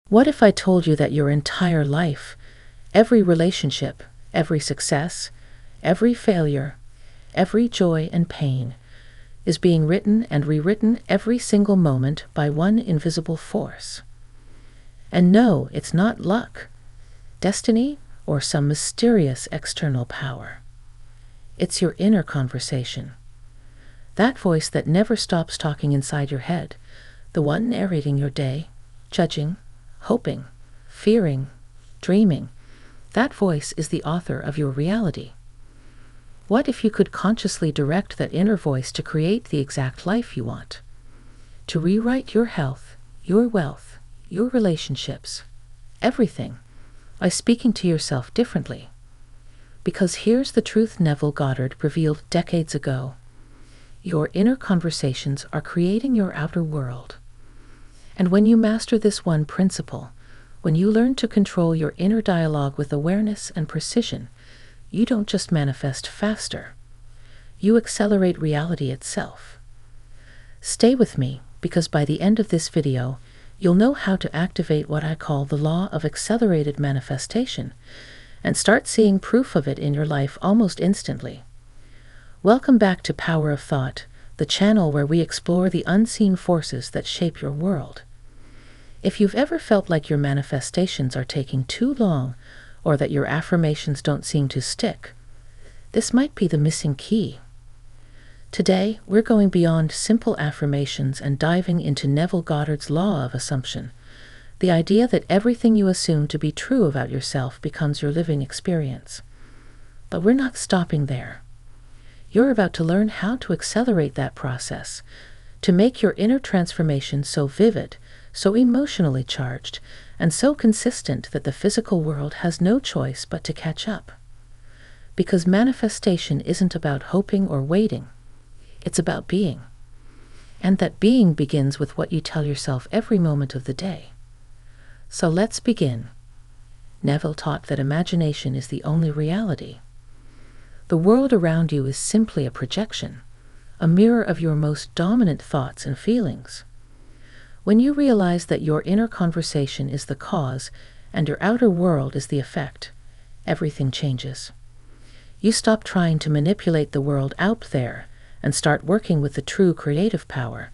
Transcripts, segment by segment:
What if I told you that your entire life, every relationship, every success, every failure, every joy and pain, is being written and rewritten every single moment by one invisible force? And no, it's not luck, destiny, or some mysterious external power. It's your inner conversation. That voice that never stops talking inside your head, the one narrating your day, judging, hoping, fearing, dreaming. That voice is the author of your reality. What if you could consciously direct that inner voice to create the exact life you want? To rewrite your health, your wealth, your relationships, everything, by speaking to yourself differently. Because here's the truth Neville Goddard revealed decades ago. Your inner conversations are creating your outer world. And when you master this one principle, when you learn to control your inner dialogue with awareness and precision, you don't just manifest faster. You accelerate reality itself. Stay with me, because by the end of this video, you'll know how to activate what I call the law of accelerated manifestation and start seeing proof of it in your life almost instantly. Welcome back to Power of Thought, the channel where we explore the unseen forces that shape your world. If you've ever felt like your manifestations are taking too long, or that your affirmations don't seem to stick, this might be the missing key. Today, we're going beyond simple affirmations and diving into Neville Goddard's law of assumption, the idea that everything you assume to be true about yourself becomes your living experience. But we're not stopping there. You're about to learn how to accelerate that process, to make your inner transformation so vivid, so emotionally charged, and so consistent that the physical world has no choice but to catch up. Because manifestation isn't about hoping or waiting. It's about being. And that being begins with what you tell yourself every moment of the day. So let's begin. Neville taught that imagination is the only reality. The world around you is simply a projection, a mirror of your most dominant thoughts and feelings. When you realize that your inner conversation is the cause and your outer world is the effect, everything changes. You stop trying to manipulate the world out there and start working with the true creative power,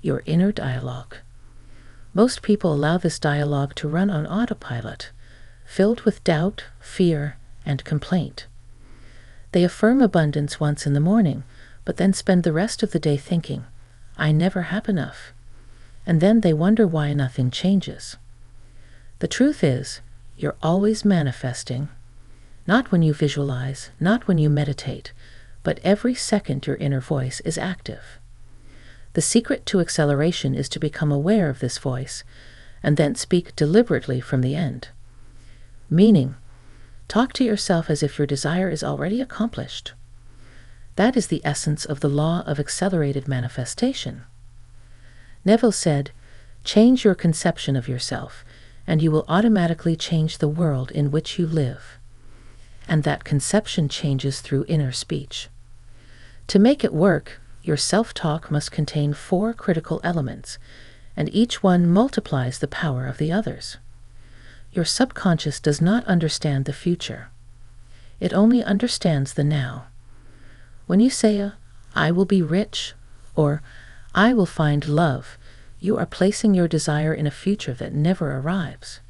your inner dialogue. Most people allow this dialogue to run on autopilot, filled with doubt, fear, and complaint. They affirm abundance once in the morning, but then spend the rest of the day thinking, "I never have enough." And then they wonder why nothing changes. The truth is, you're always manifesting, not when you visualize, not when you meditate, but every second your inner voice is active. The secret to acceleration is to become aware of this voice, and then speak deliberately from the end. Meaning, talk to yourself as if your desire is already accomplished. That is the essence of the law of accelerated manifestation. Neville said, "Change your conception of yourself, and you will automatically change the world in which you live." And that conception changes through inner speech. To make it work, your self-talk must contain 4 critical elements, and each one multiplies the power of the others. Your subconscious does not understand the future. It only understands the now. When you say, "I will be rich," or "I will find love," you are placing your desire in a future that never arrives.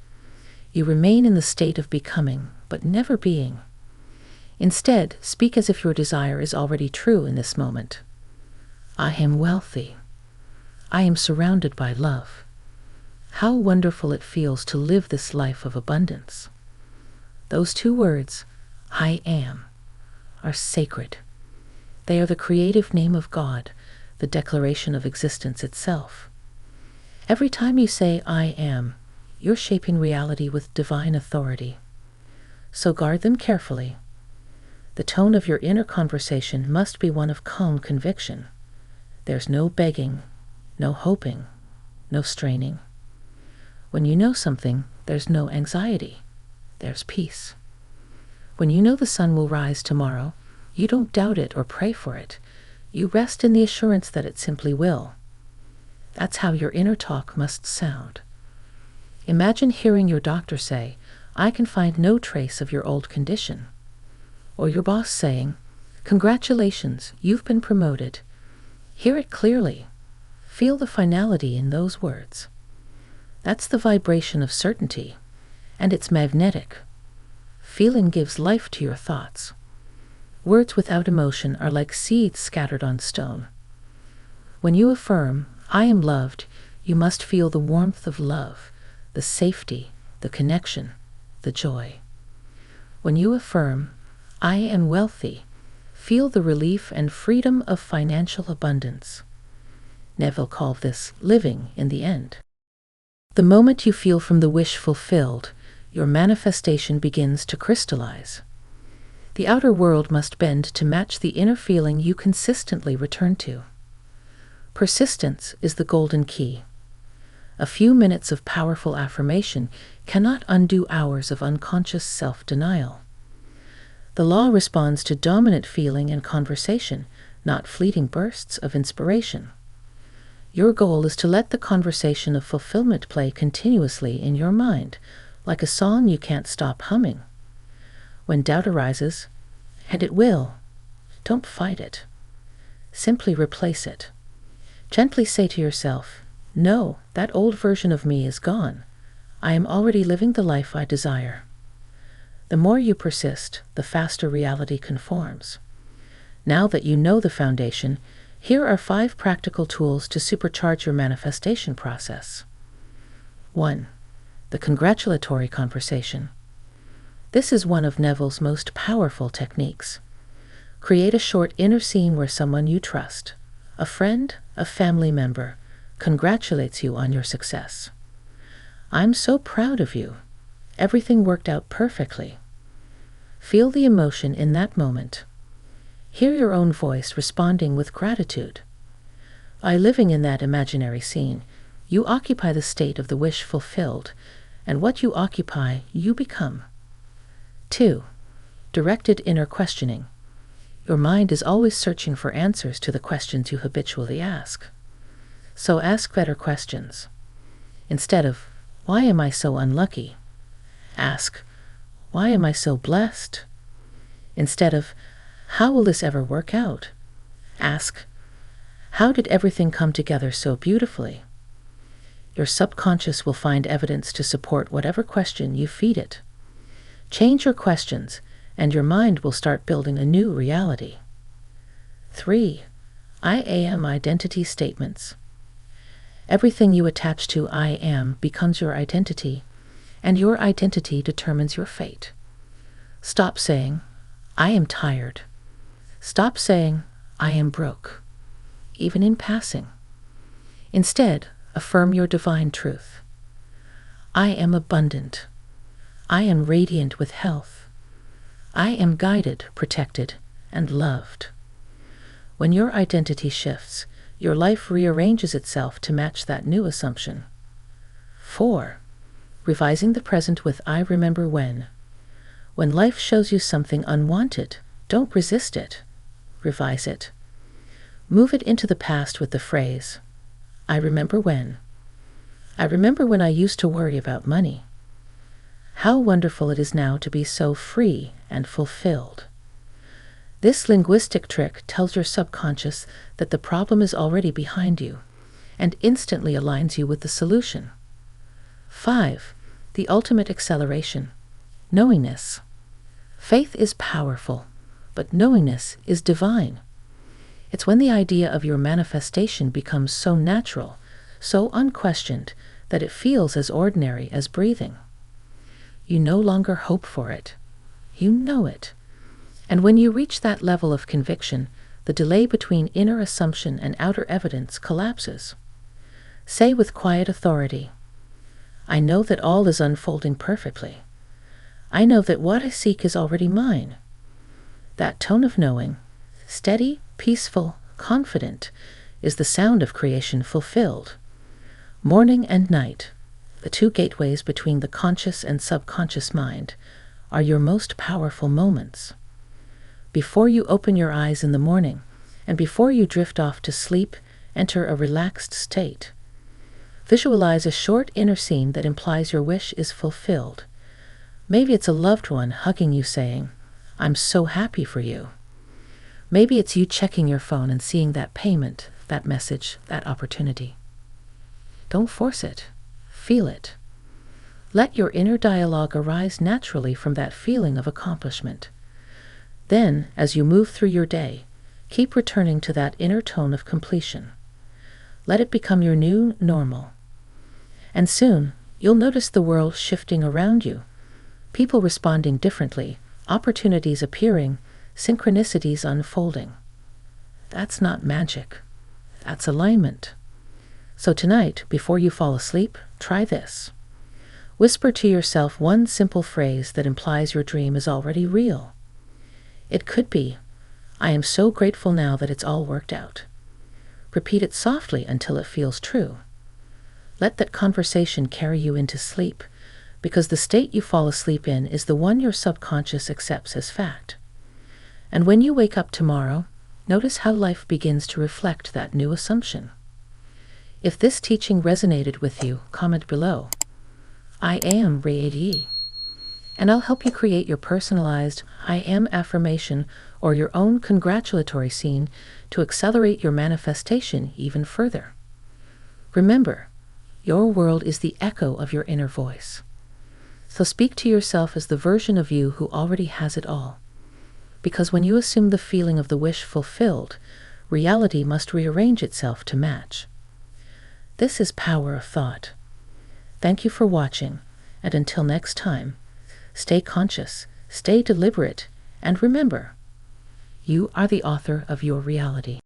You remain in the state of becoming, but never being. Instead, speak as if your desire is already true in this moment. "I am wealthy. I am surrounded by love. How wonderful it feels to live this life of abundance." Those 2 words, "I am," are sacred. They are the creative name of God, the declaration of existence itself. Every time you say, "I am," you're shaping reality with divine authority. So guard them carefully. The tone of your inner conversation must be one of calm conviction. There's no begging, no hoping, no straining. When you know something, there's no anxiety. There's peace. When you know the sun will rise tomorrow, you don't doubt it or pray for it. You rest in the assurance that it simply will. That's how your inner talk must sound. Imagine hearing your doctor say, "I can find no trace of your old condition." Or your boss saying, "Congratulations, you've been promoted." Hear it clearly. Feel the finality in those words. That's the vibration of certainty, and it's magnetic. Feeling gives life to your thoughts. Words without emotion are like seeds scattered on stone. When you affirm, "I am loved," you must feel the warmth of love, the safety, the connection, the joy. When you affirm, "I am wealthy," feel the relief and freedom of financial abundance. Neville called this living in the end. The moment you feel from the wish fulfilled, your manifestation begins to crystallize. The outer world must bend to match the inner feeling you consistently return to. Persistence is the golden key. A few minutes of powerful affirmation cannot undo hours of unconscious self-denial. The law responds to dominant feeling and conversation, not fleeting bursts of inspiration. Your goal is to let the conversation of fulfillment play continuously in your mind, like a song you can't stop humming. When doubt arises, and it will, don't fight it. Simply replace it. Gently say to yourself, "No, that old version of me is gone. I am already living the life I desire." The more you persist, the faster reality conforms. Now that you know the foundation, here are 5 practical tools to supercharge your manifestation process. 1. The congratulatory conversation. This is one of Neville's most powerful techniques. Create a short inner scene where someone you trust, a friend, a family member, congratulates you on your success. "I'm so proud of you. Everything worked out perfectly." Feel the emotion in that moment. Hear your own voice responding with gratitude. By living in that imaginary scene, you occupy the state of the wish fulfilled, and what you occupy, you become. 2. Directed inner questioning. Your mind is always searching for answers to the questions you habitually ask. So ask better questions. Instead of, "Why am I so unlucky?" ask, "Why am I so blessed?" Instead of, "How will this ever work out?" ask, "How did everything come together so beautifully?" Your subconscious will find evidence to support whatever question you feed it. Change your questions, and your mind will start building a new reality. 3. I am identity statements. Everything you attach to "I am" becomes your identity, and your identity determines your fate. Stop saying, "I am tired." Stop saying, "I am broke," even in passing. Instead, affirm your divine truth. "I am abundant. I am radiant with health. I am guided, protected, and loved." When your identity shifts, your life rearranges itself to match that new assumption. 4. Revising the present with "I remember when." When life shows you something unwanted, don't resist it. Revise it. Move it into the past with the phrase, "I remember when." I remember when I used to worry about money. How wonderful it is now to be so free and fulfilled. This linguistic trick tells your subconscious that the problem is already behind you and instantly aligns you with the solution. 5. The ultimate acceleration. Knowingness. Faith is powerful, but knowingness is divine. It's when the idea of your manifestation becomes so natural, so unquestioned, that it feels as ordinary as breathing. You no longer hope for it. You know it. And when you reach that level of conviction, the delay between inner assumption and outer evidence collapses. Say with quiet authority, "I know that all is unfolding perfectly. I know that what I seek is already mine." That tone of knowing, steady, peaceful, confident, is the sound of creation fulfilled. Morning and night, the 2 gateways between the conscious and subconscious mind, are your most powerful moments. Before you open your eyes in the morning, and before you drift off to sleep, enter a relaxed state. Visualize a short inner scene that implies your wish is fulfilled. Maybe it's a loved one hugging you saying, "I'm so happy for you." Maybe it's you checking your phone and seeing that payment, that message, that opportunity. Don't force it. Feel it. Let your inner dialogue arise naturally from that feeling of accomplishment. Then, as you move through your day, keep returning to that inner tone of completion. Let it become your new normal. And soon, you'll notice the world shifting around you, people responding differently, opportunities appearing, synchronicities unfolding. That's not magic. That's alignment. So tonight, before you fall asleep, try this. Whisper to yourself one simple phrase that implies your dream is already real. It could be, "I am so grateful now that it's all worked out." Repeat it softly until it feels true. Let that conversation carry you into sleep, because the state you fall asleep in is the one your subconscious accepts as fact. And when you wake up tomorrow, notice how life begins to reflect that new assumption. If this teaching resonated with you, comment below. I am Ray, and I'll help you create your personalized I am affirmation or your own congratulatory scene to accelerate your manifestation even further. Remember, your world is the echo of your inner voice. So speak to yourself as the version of you who already has it all. Because when you assume the feeling of the wish fulfilled, reality must rearrange itself to match. This is power of thought. Thank you for watching, and until next time, stay conscious, stay deliberate, and remember, you are the author of your reality.